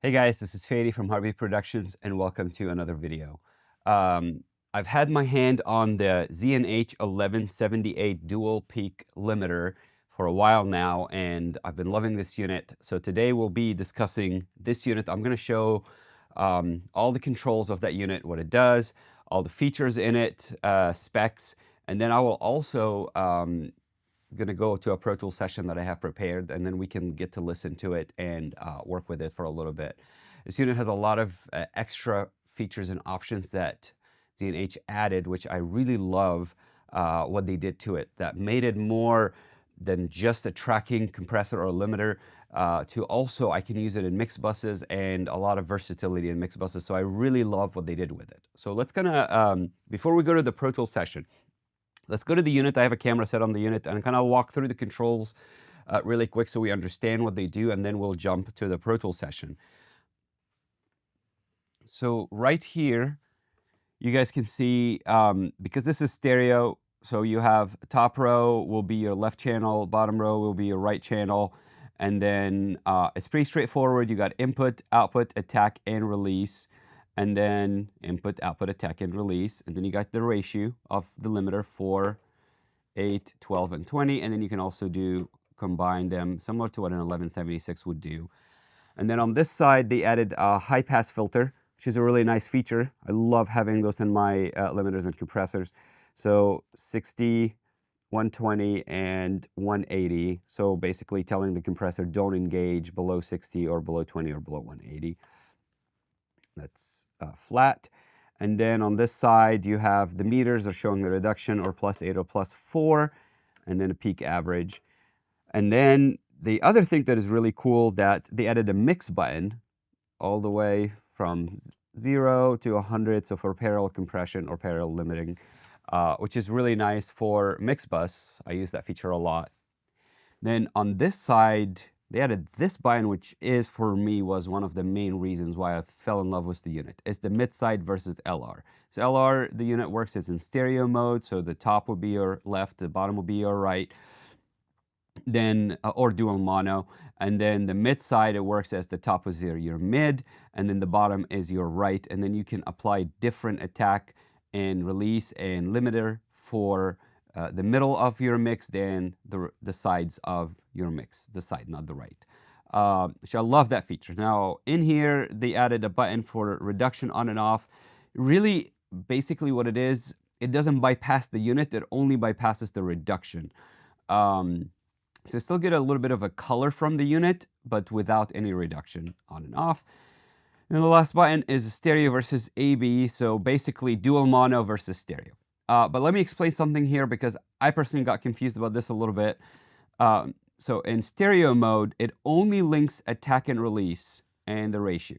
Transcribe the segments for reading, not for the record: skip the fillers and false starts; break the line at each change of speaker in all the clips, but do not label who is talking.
Hey guys, this is Fady from Harvey Productions, and welcome to another video. I've had my hand on the Z&H 1178 dual peak limiter for a while now, and I've been loving this unit. So today we'll be discussing this unit. I'm going to show all the controls of that unit, what it does, all the features in it, specs, and then I will also going to go to a Pro Tools session that I have prepared, and then we can get to listen to it and work with it for a little bit. This unit has a lot of extra features and options that Z&H added, which I really love what they did to it. That made it more than just a tracking compressor or limiter, to also I can use it in mix buses and a lot of versatility in mix buses. So I really love what they did with it. So let's before we go to the Pro Tools session, let's go to the unit. I have a camera set on the unit and kind of walk through the controls really quick so we understand what they do, and then we'll jump to the Pro Tools session. So right here, you guys can see, because this is stereo, so you have top row will be your left channel, bottom row will be your right channel, and then it's pretty straightforward. You got input, output, attack, and release, and then input, output, attack, and release, and then you got the ratio of the limiter 4, 8, 12, and 20, and then you can also combine them similar to what an 1176 would do. And then on this side, they added a high pass filter, which is a really nice feature. I love having those in my limiters and compressors. So 60, 120, and 180. So basically telling the compressor don't engage below 60 or below 20 or below 180. That's flat. And then on this side, you have the meters are showing the reduction or +8 or +4, and then a peak average. And then the other thing that is really cool that they added a mix button all the way from 0 to 100, so for parallel compression or parallel limiting, which is really nice for mix bus. I use that feature a lot. Then on this side, they added this button, which is, for me, was one of the main reasons why I fell in love with the unit. It's the mid-side versus LR. So LR, the unit works as in stereo mode, so the top will be your left, the bottom will be your right, then or dual mono, and then the mid side, it works as the top is your mid, and then the bottom is your right, and then you can apply different attack and release and limiter for the middle of your mix than the sides of your mix, the side, not the right. So I love that feature. Now in here, they added a button for reduction on and off. Really, basically what it is, it doesn't bypass the unit, it only bypasses the reduction. So you still get a little bit of a color from the unit, but without any reduction on and off. And the last button is stereo versus AB, so basically dual mono versus stereo. But let me explain something here because I personally got confused about this a little bit. So in stereo mode, it only links attack and release and the ratio.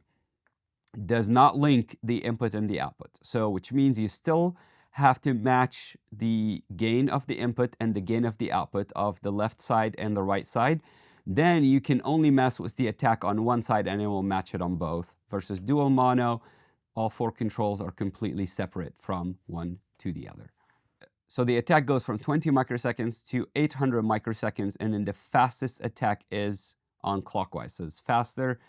It does not link the input and the output. So which means you still have to match the gain of the input and the gain of the output of the left side and the right side. Then you can only mess with the attack on one side and it will match it on both. Versus dual mono, all 4 controls are completely separate from one to the other. So the attack goes from 20 microseconds to 800 microseconds, and then the fastest attack is on clockwise. So it's faster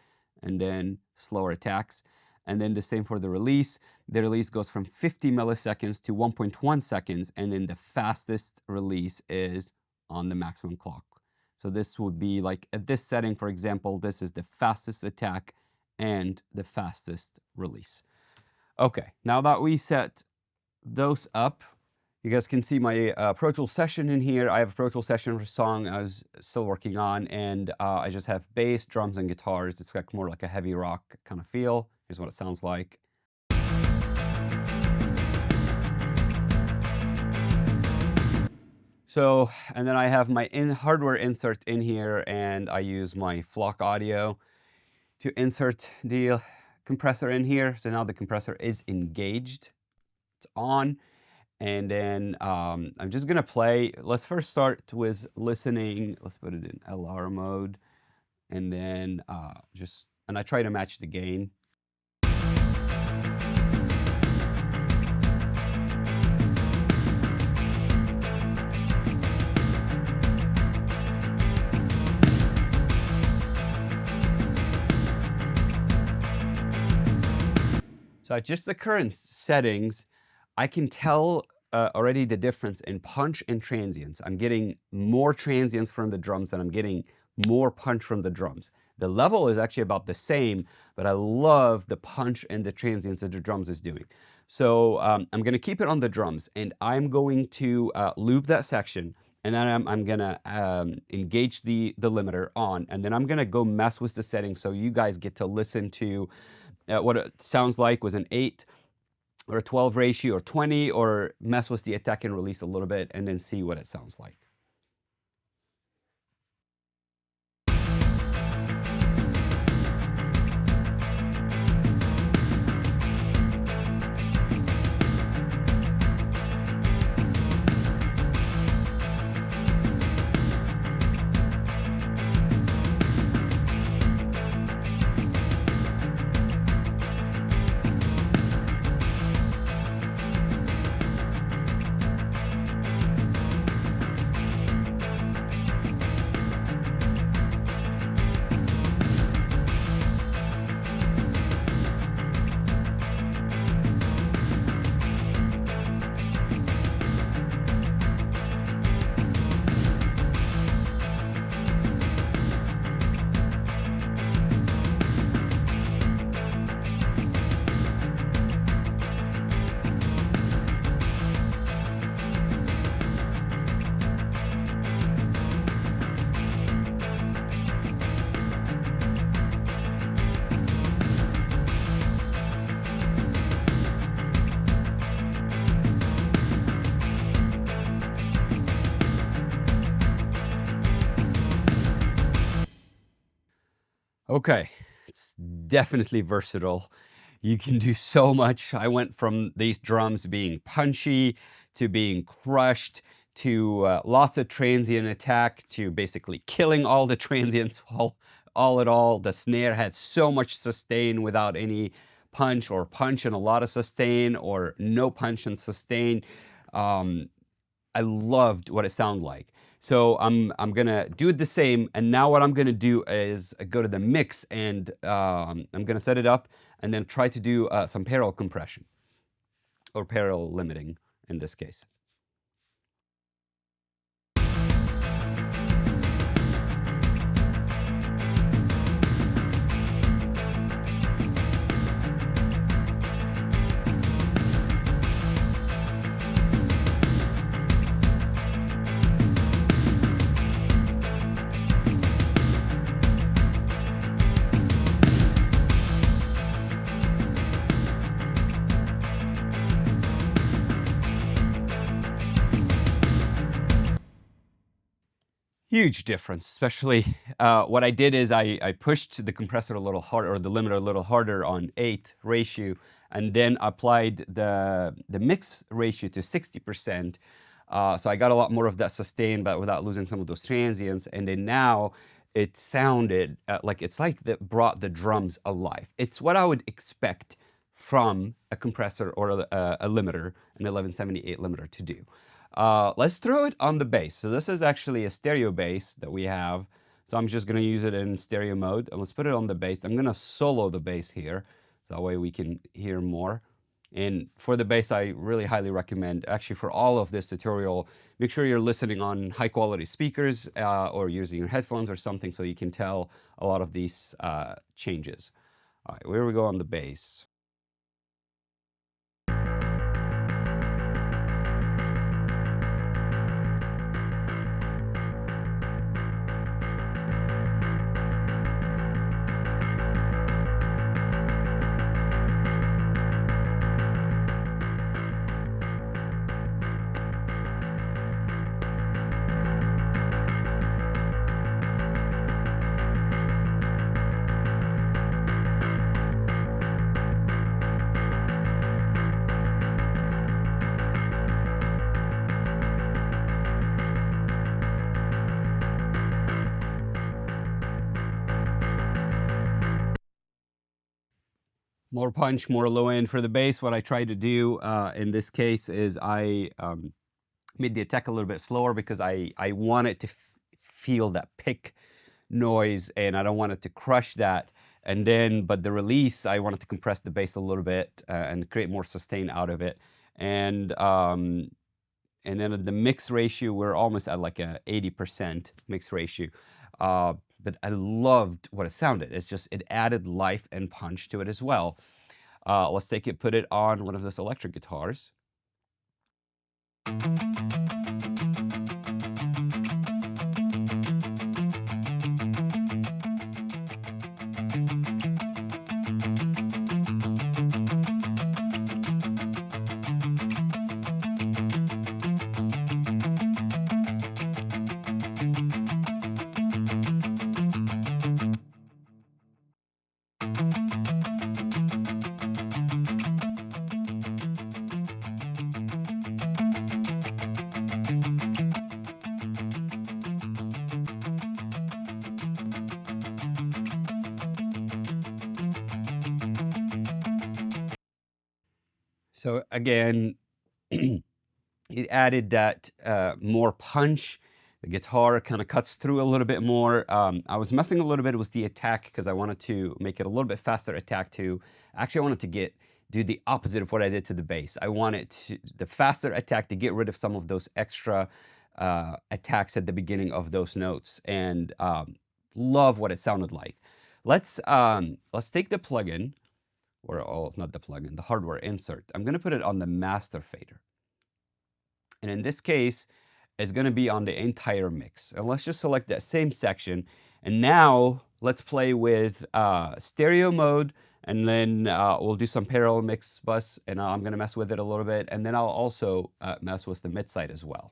and then slower attacks. And then the same for the release. The release goes from 50 milliseconds to 1.1 seconds, and then the fastest release is on the maximum clock. So this would be like at this setting, for example, this is the fastest attack and the fastest release. Okay, now that we set those up, you guys can see my Pro Tools session in here. I have a Pro Tools session for a song I was still working on, and I just have bass, drums, and guitars. It's like more like a heavy rock kind of feel. Here's what it sounds like. So, and then I have my hardware insert in here, and I use my Flock audio to insert the compressor in here. So now the compressor is engaged. It's on. And then I'm just gonna play. Let's first start with listening. Let's put it in LR mode, and then and I try to match the gain. So at just the current settings, I can tell already the difference in punch and transients. I'm getting more transients from the drums than I'm getting more punch from the drums. The level is actually about the same, but I love the punch and the transients that the drums is doing. So I'm going to keep it on the drums, and I'm going to loop that section, and then I'm going to engage the limiter on, and then I'm going to go mess with the settings so you guys get to listen to what it sounds like was an 8 or a 12 ratio or 20, or mess with the attack and release a little bit and then see what it sounds like. Okay, it's definitely versatile. You can do so much. I went from these drums being punchy to being crushed to lots of transient attack to basically killing all the transients. All in all, the snare had so much sustain without any punch, or punch and a lot of sustain, or no punch and sustain. Um, I loved what it sounded like. So I'm gonna do it the same, and now what I'm gonna do is go to the mix, and I'm gonna set it up, and then try to do some parallel compression or parallel limiting in this case. Huge difference, especially what I did is I pushed the compressor a little harder, or the limiter a little harder on 8 ratio, and then applied the mix ratio to 60%. So I got a lot more of that sustain, but without losing some of those transients. And then now it sounded like it's like that brought the drums alive. It's what I would expect from a compressor or a limiter, an 1178 limiter to do. Let's throw it on the bass. So this is actually a stereo bass that we have. So I'm just going to use it in stereo mode. And let's put it on the bass. I'm going to solo the bass here. So that way we can hear more. And for the bass, I really highly recommend, actually for all of this tutorial, make sure you're listening on high quality speakers or using your headphones or something so you can tell a lot of these changes. All right, where we go on the bass. More punch, more low end for the bass. What I tried to do in this case is I made the attack a little bit slower because I want it to feel that pick noise, and I don't want it to crush that. And then, but the release, I wanted to compress the bass a little bit and create more sustain out of it. And um, and then the mix ratio, we're almost at like a 80% mix ratio. Uh, but I loved what it sounded. It's just, it added life and punch to it as well. Let's take it, put it on one of those electric guitars. So again, it added that more punch. The guitar kind of cuts through a little bit more. I was messing a little bit with the attack because I wanted to make it a little bit faster attack too. Actually, I wanted to do the opposite of what I did to the bass. I wanted the faster attack to get rid of some of those extra attacks at the beginning of those notes, and love what it sounded like. Let's take the plugin, or oh, not the plugin, the hardware insert. I'm gonna put it on the master fader. And in this case, it's gonna be on the entire mix. And let's just select that same section. And now let's play with stereo mode, and then we'll do some parallel mix bus, and I'm gonna mess with it a little bit. And then I'll also mess with the mid side as well.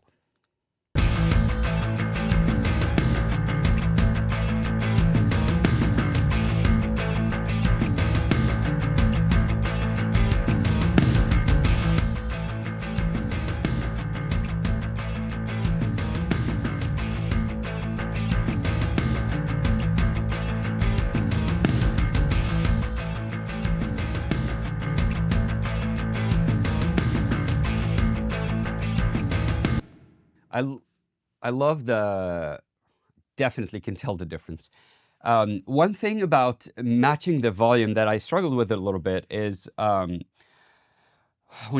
I I love the, definitely can tell the difference. One thing about matching the volume that I struggled with a little bit is when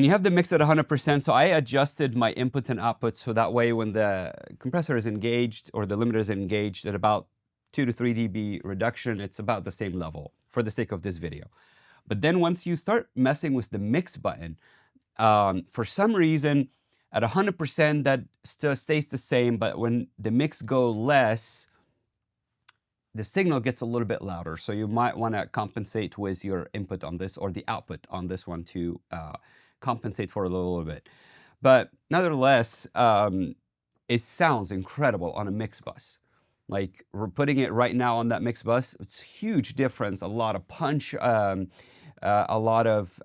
you have the mix at 100%, so I adjusted my inputs and outputs so that way when the compressor is engaged or the limiter is engaged at about 2 to 3 dB reduction, it's about the same level for the sake of this video. But then once you start messing with the mix button, for some reason, at 100%, that still stays the same, but when the mix go less, the signal gets a little bit louder. So you might want to compensate with your input on this or the output on this one to compensate for a little bit. But nevertheless, it sounds incredible on a mix bus. Like we're putting it right now on that mix bus. It's a huge difference, a lot of punch, a lot of,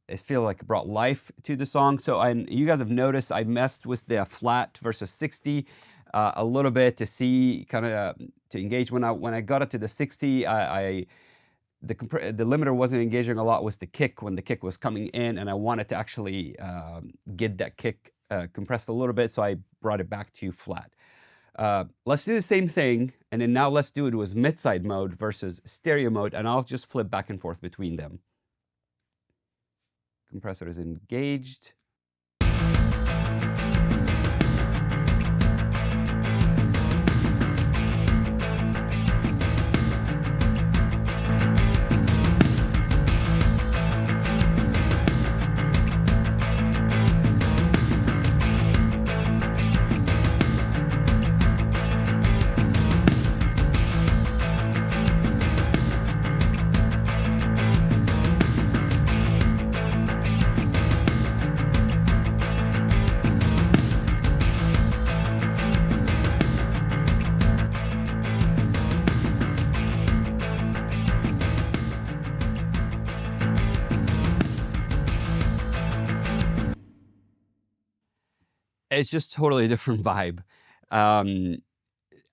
it feel like it brought life to the song. So you guys have noticed I messed with the flat versus 60 a little bit to see kind of to engage. When I got it to the 60, the limiter wasn't engaging a lot with the kick when the kick was coming in, and I wanted to actually get that kick compressed a little bit, so I brought it back to flat. Let's do the same thing, and then now let's do it with mid-side mode versus stereo mode, and I'll just flip back and forth between them. Compressor is engaged. It's just totally different vibe. Um,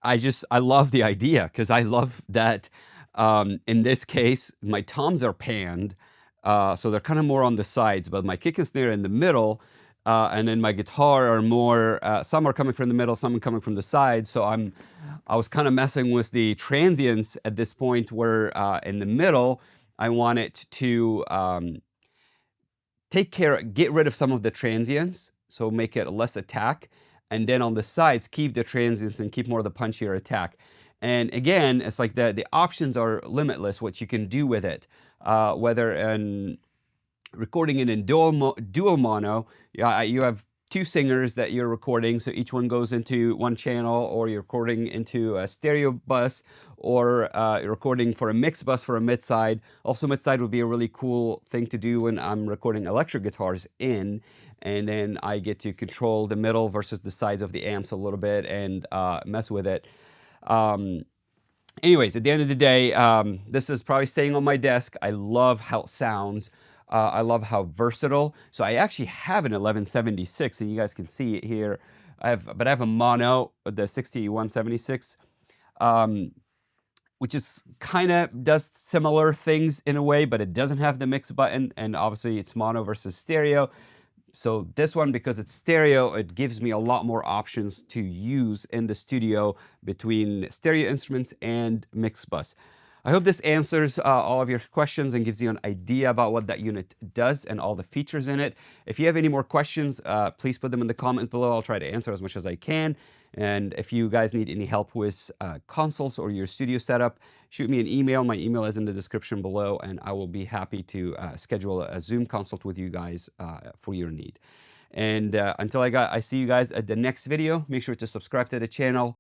I love the idea because I love that, in this case, my toms are panned, so they're kinda more on the sides, but my kick and snare in the middle, and then my guitar are more, some are coming from the middle, some are coming from the side. So I was kind of messing with the transients at this point where in the middle, I want it to get rid of some of the transients, so make it less attack, and then on the sides, keep the transients and keep more of the punchier attack. And again, it's like the options are limitless, what you can do with it, whether in recording it in dual mono, you have two singers that you're recording, so each one goes into one channel, or you're recording into a stereo bus, or you're recording for a mix bus for a mid side. Also, mid side would be a really cool thing to do when I'm recording electric guitars in, and then I get to control the middle versus the sides of the amps a little bit and mess with it. Um, Anyways, at the end of the day, this is probably staying on my desk. I love how it sounds. I love how versatile. So I actually have an 1176, and you guys can see it here. But I have a mono, the 6176, um, which is kind of does similar things in a way, but it doesn't have the mix button, and obviously it's mono versus stereo. So this one, because it's stereo, it gives me a lot more options to use in the studio between stereo instruments and mix bus. I hope this answers all of your questions and gives you an idea about what that unit does and all the features in it. If you have any more questions, please put them in the comment below. I'll try to answer as much as I can. And if you guys need any help with consoles or your studio setup, shoot me an email. My email is in the description below, and I will be happy to schedule a Zoom consult with you guys for your need. And until I see you guys at the next video, make sure to subscribe to the channel.